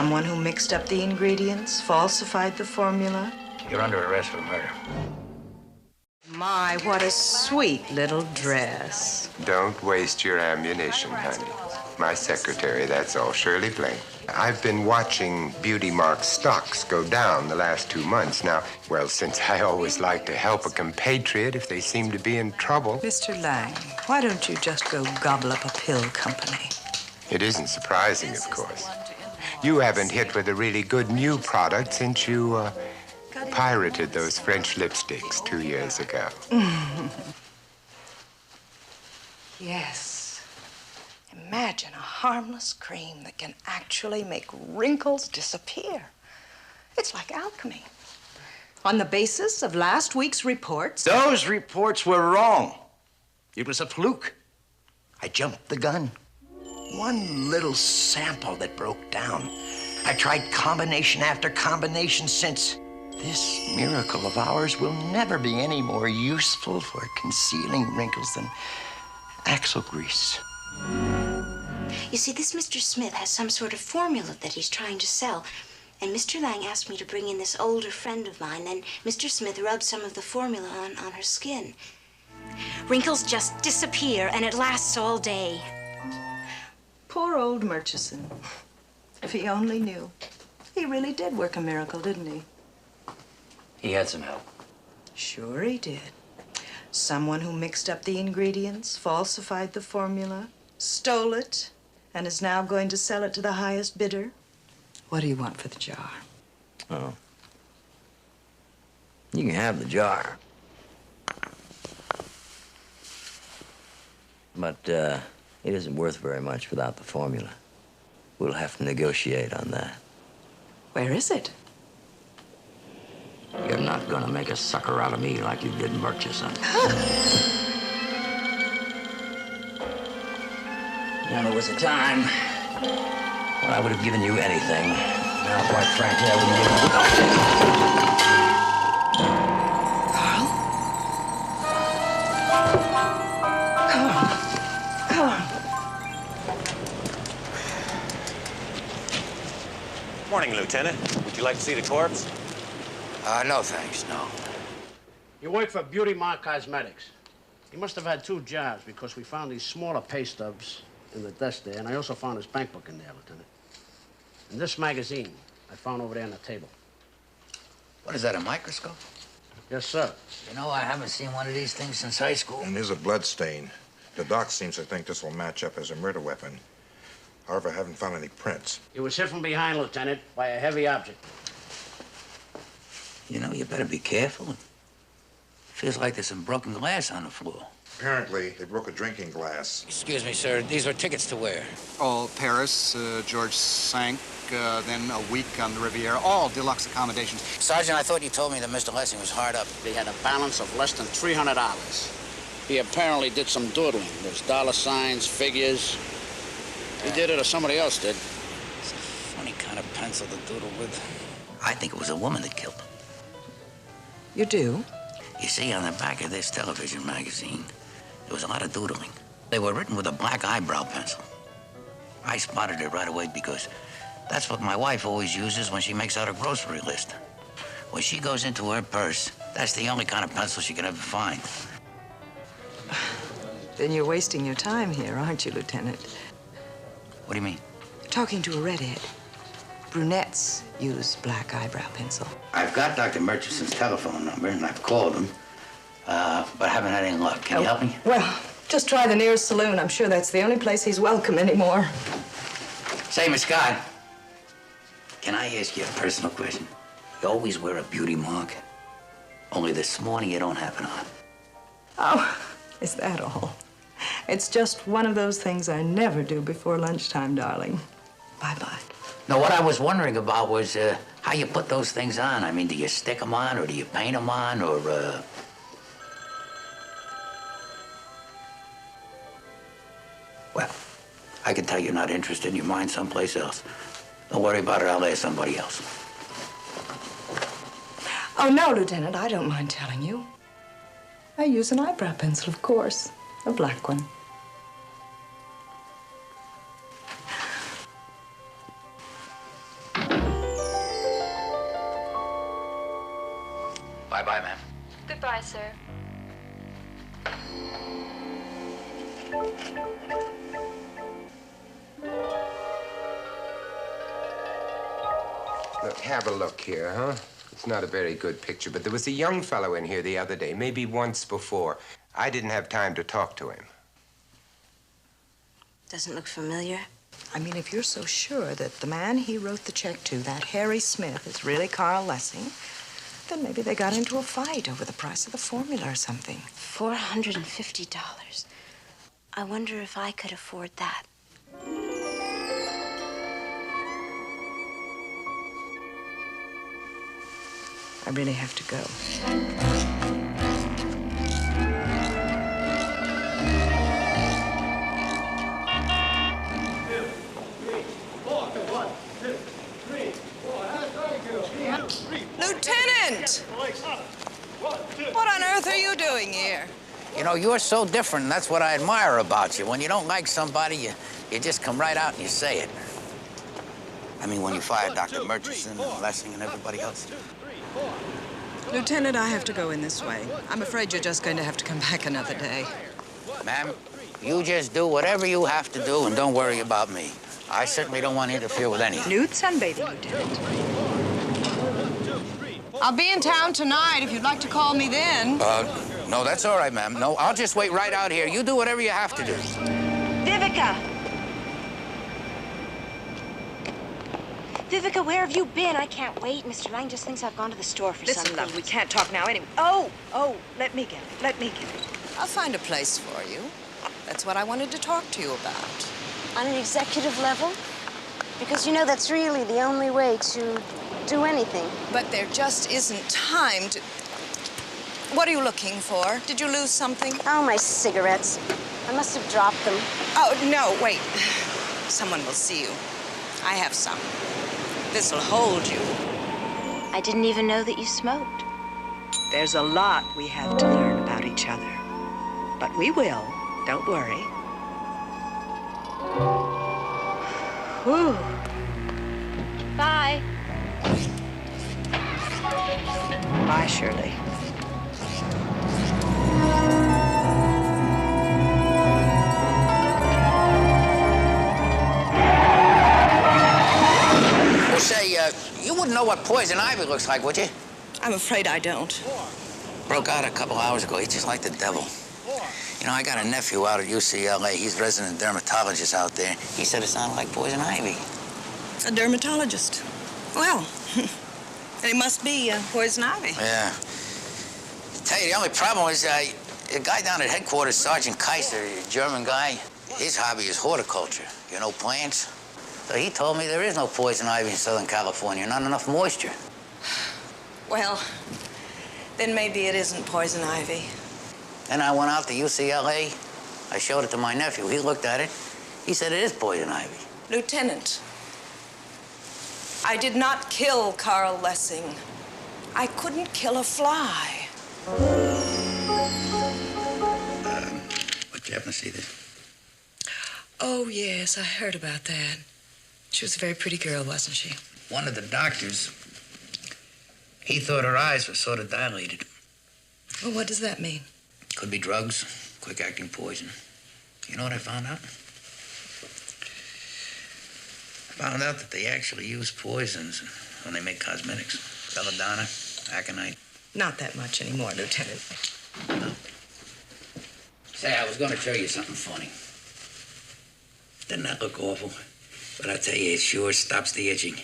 Someone who mixed up the ingredients, falsified the formula. You're under arrest for murder. My, what a sweet little dress. Don't waste your ammunition, honey. My secretary, that's all, Shirley Blaine. I've been watching Beauty Mark's stocks go down the last 2 months now. Well, since I always like to help a compatriot if they seem to be in trouble. Mr. Lang, why don't you just go gobble up a pill company? It isn't surprising, of course. You haven't hit with a really good new product since you pirated those French lipsticks 2 years ago. Yes. Imagine a harmless cream that can actually make wrinkles disappear. It's like alchemy. On the basis of last week's reports... Those reports were wrong. It was a fluke. I jumped the gun. One little sample that broke down. I tried combination after combination since. This miracle of ours will never be any more useful for concealing wrinkles than axle grease. You see, this Mr. Smith has some sort of formula that he's trying to sell. And Mr. Lang asked me to bring in this older friend of mine. Then Mr. Smith rubbed some of the formula on her skin. Wrinkles just disappear, and it lasts all day. Poor old Murchison. If he only knew. He really did work a miracle, didn't he? He had some help. Sure he did. Someone who mixed up the ingredients, falsified the formula, stole it, and is now going to sell it to the highest bidder. What do you want for the jar? Oh. You can have the jar. But, it isn't worth very much without the formula. We'll have to negotiate on that. Where is it? You're not gonna make a sucker out of me like you did Murchison. Now, there was a time when I would have given you anything. Now, quite frankly, I wouldn't give you nothing. Morning, Lieutenant. Would you like to see the corpse? No, thanks, no. You work for Beauty Mark Cosmetics. He must have had 2 jobs because we found these smaller pay stubs in the desk there, and I also found his bank book in there, Lieutenant. And this magazine I found over there on the table. What is that, a microscope? Yes, sir. You know, I haven't seen one of these things since high school. And there's a blood stain. The doc seems to think this will match up as a murder weapon. However, I haven't found any prints. It was hit from behind, Lieutenant, by a heavy object. You know, you better be careful. Feels like there's some broken glass on the floor. Apparently, they broke a drinking glass. Excuse me, sir. These are tickets to where? Oh, Paris, George Cinq, then a week on the Riviera, all deluxe accommodations. Sergeant, I thought you told me that Mr. Lessing was hard up. He had a balance of less than $300. He apparently did some doodling. There's dollar signs, figures. He did it or somebody else did. It's a funny kind of pencil to doodle with. I think it was a woman that killed him. You do? You see, on the back of this television magazine, there was a lot of doodling. They were written with a black eyebrow pencil. I spotted it right away because that's what my wife always uses when she makes out a grocery list. When she goes into her purse, that's the only kind of pencil she can ever find. Then you're wasting your time here, aren't you, Lieutenant? What do you mean? Talking to a redhead. Brunettes use black eyebrow pencil. I've got Dr. Murchison's telephone number, and I've called him, but haven't had any luck. Can you help me? Well, just try the nearest saloon. I'm sure that's the only place he's welcome anymore. Say, Miss Scott, can I ask you a personal question? You always wear a beauty mark, only this morning you don't have it on. Oh, is that all? It's just one of those things I never do before lunchtime, darling. Bye-bye. No, what I was wondering about was how you put those things on. I mean, do you stick them on, or do you paint them on, or, Well, I can tell you're not interested. Your mind's someplace else. Don't worry about it. I'll ask somebody else. Oh, no, Lieutenant, I don't mind telling you. I use an eyebrow pencil, of course. A black one. Bye-bye, ma'am. Goodbye, sir. Look, have a look here, huh? It's not a very good picture, but there was a young fellow in here the other day, maybe once before. I didn't have time to talk to him. Doesn't look familiar. I mean, if you're so sure that the man he wrote the check to, that Harry Smith, is really Carl Lessing, then maybe they got into a fight over the price of the formula or something. $450. I wonder if I could afford that. I really have to go. Lieutenant! What on earth are you doing here? You know, you're so different, and that's what I admire about you. When you don't like somebody, you just come right out and you say it. I mean, when you fired Dr. Murchison and Lessing and everybody else. Lieutenant, I have to go in this way. I'm afraid you're just going to have to come back another day. Ma'am, you just do whatever you have to do and don't worry about me. I certainly don't want to interfere with anything. Nude sunbathing, Lieutenant. I'll be in town tonight if you'd like to call me then. No, that's all right, ma'am. No, I'll just wait right out here. You do whatever you have to do. Vivica! Vivica, where have you been? I can't wait. Mr. Lang just thinks I've gone to the store for something. Listen, love, we can't talk now anyway. Oh, let me get it. Let me get it. I'll find a place for you. That's what I wanted to talk to you about. On an executive level? Because, you know, that's really the only way to do anything. But there just isn't time to... What are you looking for? Did you lose something? Oh, my cigarettes. I must have dropped them. Oh, no, wait. Someone will see you. I have some. This'll hold you. I didn't even know that you smoked. There's a lot we have to learn about each other. But we will. Don't worry. Whew. Bye. Bye, Shirley. Well, say, you wouldn't know what poison ivy looks like, would you? I'm afraid I don't. Broke out a couple hours ago. He's just like the devil. You know, I got a nephew out at UCLA. He's a resident dermatologist out there. He said it sounded like poison ivy. A dermatologist. Well, it must be poison ivy. Yeah. Tell you, the only problem is the guy down at headquarters, Sergeant Kaiser, a German guy, his hobby is horticulture. You know, plants. So he told me there is no poison ivy in Southern California, not enough moisture. Well, then maybe it isn't poison ivy. Then I went out to UCLA. I showed it to my nephew. He looked at it. He said it is poison ivy. Lieutenant, I did not kill Carl Lessing. I couldn't kill a fly. What, you happen to see this? Oh, yes, I heard about that. She was a very pretty girl, wasn't she? One of the doctors, he thought her eyes were sort of dilated. Well, what does that mean? Could be drugs, quick-acting poison. You know what I found out? I found out that they actually use poisons when they make cosmetics. Belladonna, aconite. Not that much anymore, Lieutenant. No. Say, I was going to show you something funny. Doesn't that look awful? But I tell you, it sure stops the itching.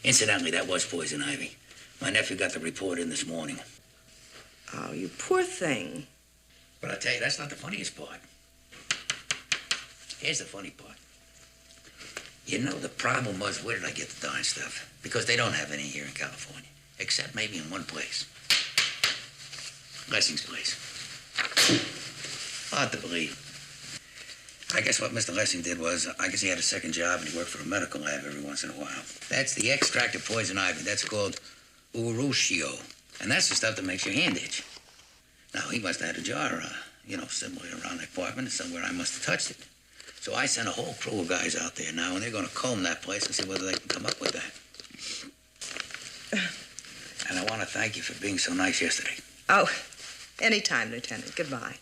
Incidentally, that was poison ivy. My nephew got the report in this morning. Oh, you poor thing. But I tell you, that's not the funniest part. Here's the funny part. You know, the problem was, where did I get the darn stuff? Because they don't have any here in California. Except maybe in one place. Lessing's place. Hard to believe. I guess what Mr. Lessing did was, I guess he had a second job and he worked for a medical lab every once in a while. That's the extract of poison ivy. That's called urushiol. And that's the stuff that makes your hand itch. Now, he must have had a jar, somewhere around the apartment, and somewhere I must have touched it. So I sent a whole crew of guys out there now, and they're going to comb that place and see whether they can come up with that. and I want to thank you for being so nice yesterday. Oh, anytime, Lieutenant. Goodbye.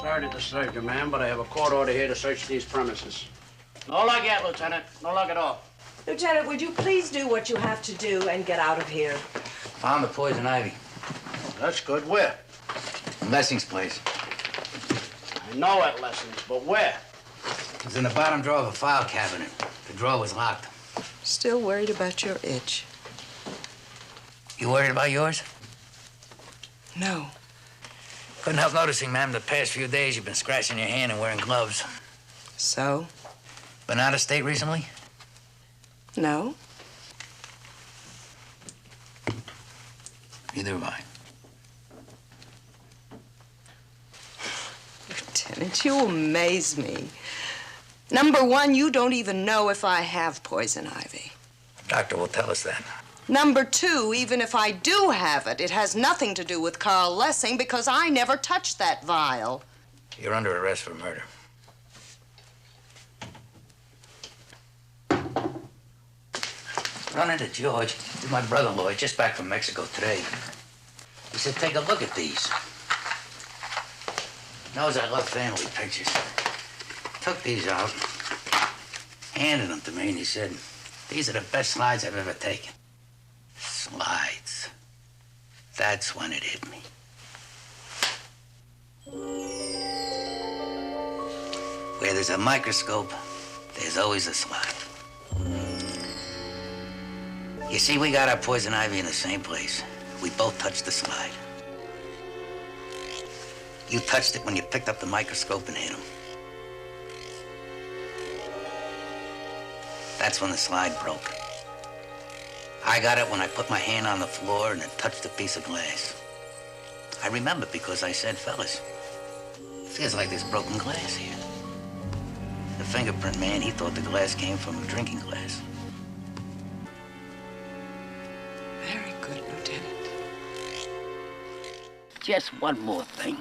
Sorry to disturb you, ma'am, but I have a court order here to search these premises. No luck yet, Lieutenant. No luck at all. Lieutenant, would you please do what you have to do and get out of here? Found the poison ivy. That's good. Where? Lessing's place. I know at Lessons, but where? It was in the bottom drawer of a file cabinet. The drawer was locked. Still worried about your itch? You worried about yours? No. Couldn't help noticing, ma'am, the past few days you've been scratching your hand and wearing gloves. So? Been out of state recently? No. Neither have I. Lieutenant, you amaze me. Number one, you don't even know if I have poison ivy. The doctor will tell us that. Number two, even if I do have it, it has nothing to do with Carl Lessing because I never touched that vial. You're under arrest for murder. Run into George. He's my brother-in-law. He's just back from Mexico today. He said, take a look at these. Knows I love family pictures. Took these out, handed them to me, and he said, these are the best slides I've ever taken. Slides. That's when it hit me. Where there's a microscope, there's always a slide. You see, we got our poison ivy in the same place. We both touched the slide. You touched it when you picked up the microscope and hit him. That's when the slide broke. I got it when I put my hand on the floor and it touched a piece of glass. I remember because I said, fellas, feels like there's broken glass here. The fingerprint man, he thought the glass came from a drinking glass. Very good, Lieutenant. Just one more thing.